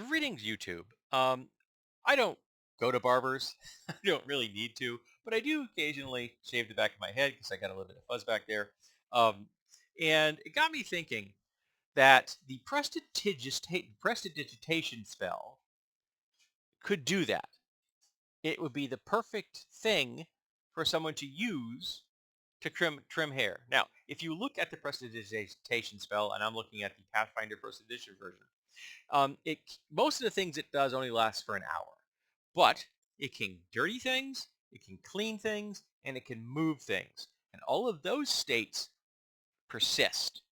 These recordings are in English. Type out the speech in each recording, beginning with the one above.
Greetings, YouTube. I don't go to barbers. I don't really need to, but I do occasionally shave the back of my head because I got a little bit of fuzz back there. Um, and it got me thinking that the prestidigitation spell could do that. It would be the perfect thing for someone to use to trim hair. Now, if you look at the prestidigitation spell, and I'm looking at the Pathfinder First Edition version, most of the things it does only last for an hour, but it can dirty things, it can clean things, and it can move things, and all of those states persist.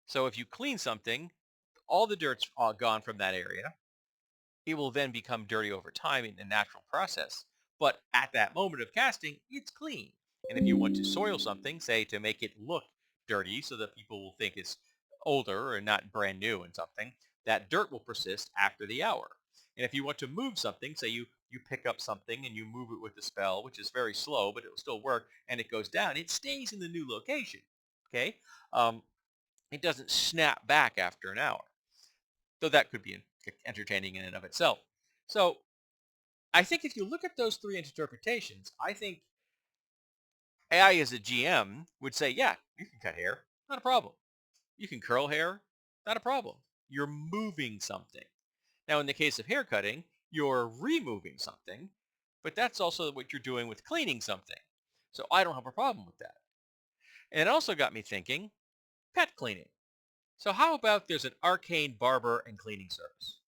So if you clean something, all the dirt's all gone from that area. It will then become dirty over time in the natural process. But at that moment of casting, it's clean. And if you want to soil something, say to make it look dirty so that people will think it's older and not brand new and something, that dirt will persist after the hour. And if you want to move something, say you pick up something and you move it with the spell, which is very slow, but it will still work, and it goes down, it stays in the new location. Okay? Um, it doesn't snap back after an hour, though that could be entertaining in and of itself. So I think if you look at those three interpretations, I think AI as a GM would say, yeah, you can cut hair, not a problem. You can curl hair, not a problem. You're moving something. Now, in the case of hair cutting, you're removing something, but that's also what you're doing with cleaning something. So I don't have a problem with that. And it also got me thinking, pet cleaning. So how about there's an Arcane barber and cleaning service?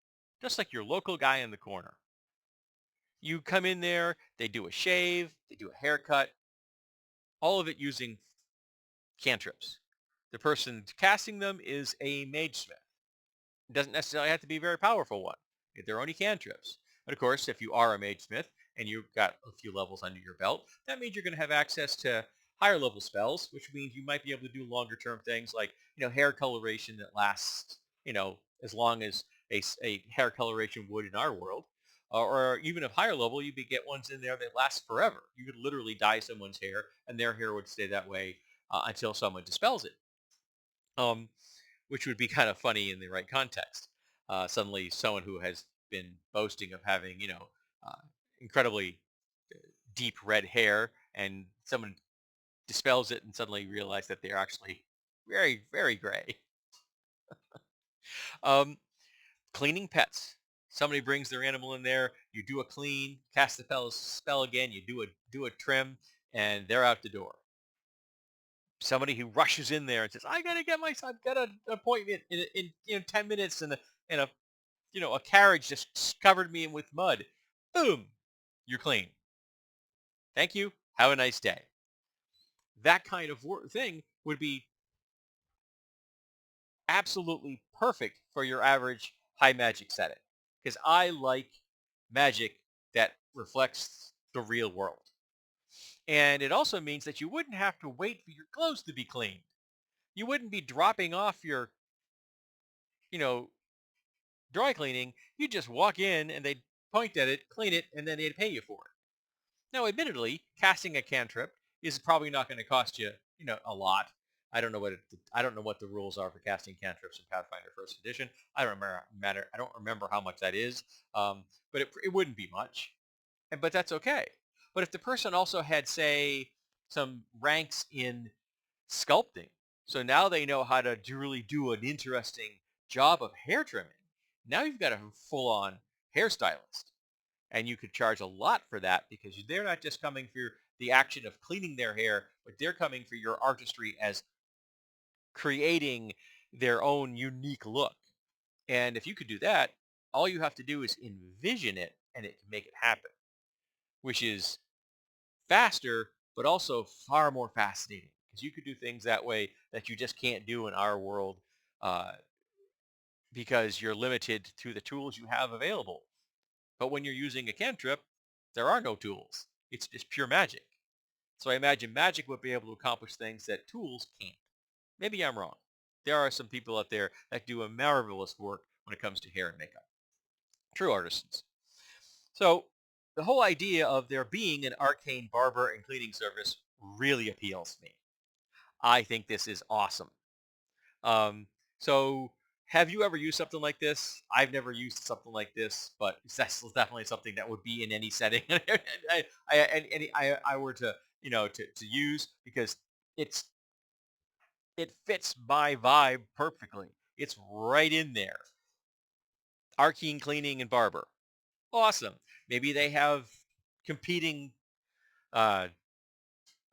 Just like your local guy in the corner. You come in there, they do a shave, they do a haircut, all of it using cantrips. The person casting them is a mage smith. It doesn't necessarily have to be a very powerful one. They're only cantrips. But of course, if you are a mage smith and you've got a few levels under your belt, that means you're going to have access to higher level spells, which means you might be able to do longer term things like, hair coloration that lasts, as long as a hair coloration would in our world. Or even of higher level, you could get ones in there that last forever. You could literally dye someone's hair and their hair would stay that way until someone dispels it. Um, which would be kind of funny in the right context. Suddenly, someone who has been boasting of having, uh, incredibly deep red hair, and someone dispels it and suddenly realize that they're actually very, very gray. Um, Cleaning pets. Somebody brings their animal in there. You do a clean, cast the spell again. You do a trim, and they're out the door. Somebody who rushes in there and says, "I gotta get I've got an appointment in 10 minutes," and a carriage just covered me in with mud. Boom, you're clean. Thank you. Have a nice day. That kind of thing would be absolutely perfect for your average high magic setting because I like magic that reflects the real world. And it also means that you wouldn't have to wait for your clothes to be cleaned. You wouldn't be dropping off your, you know, dry cleaning. You just walk in and they'd point at it, clean it, and then they'd pay you for it. Now, admittedly, casting a cantrip is probably not going to cost you, a lot. I don't know what the rules are for casting cantrips in Pathfinder First Edition. I don't remember. I don't remember how much that is. But it wouldn't be much, but that's okay. But if the person also had, say, some ranks in sculpting, so now they know how to really do an interesting job of hair trimming. Now you've got a full-on hairstylist and you could charge a lot for that because they're not just coming for the action of cleaning their hair, but they're coming for your artistry as creating their own unique look. And if you could do that, all you have to do is envision it and it can make it happen, which is faster, but also far more fascinating because you could do things that way that you just can't do in our world uh, because you're limited to the tools you have available. But when you're using a cantrip, there are no tools. It's just pure magic. So I imagine magic would be able to accomplish things that tools can't. Maybe I'm wrong. There are some people out there that do a marvelous work when it comes to hair and makeup. True artisans. So the whole idea of there being an arcane barber and cleaning service really appeals to me. I think this is awesome. Um, so Have you ever used something like this? I've never used something like this, but that's definitely something that would be in any setting. I were to, to use, because it's it fits my vibe perfectly. It's right in there. Arcane cleaning and Barber. Awesome. Maybe they have competing uh,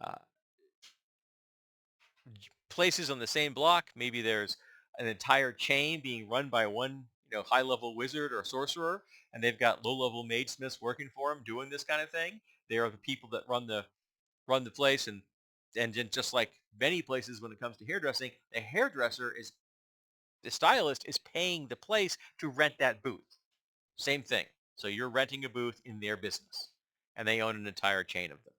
uh, places on the same block. Maybe there's an entire chain being run by one, high-level wizard or sorcerer, and they've got low-level mage smiths working for them doing this kind of thing. They are the people that run the place, and then, just like many places when it comes to hairdressing, the stylist is paying the place to rent that booth. Same thing. So you're renting a booth in their business, and they own an entire chain of them.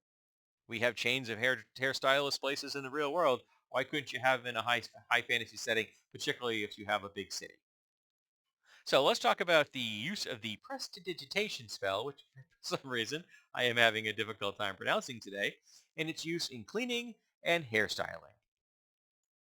We have chains of hairstylist places in the real world. Why couldn't you have them in a high fantasy setting, particularly if you have a big city? So let's talk about the use of the prestidigitation spell, which for some reason I am having a difficult time pronouncing today, and its use in cleaning and hairstyling.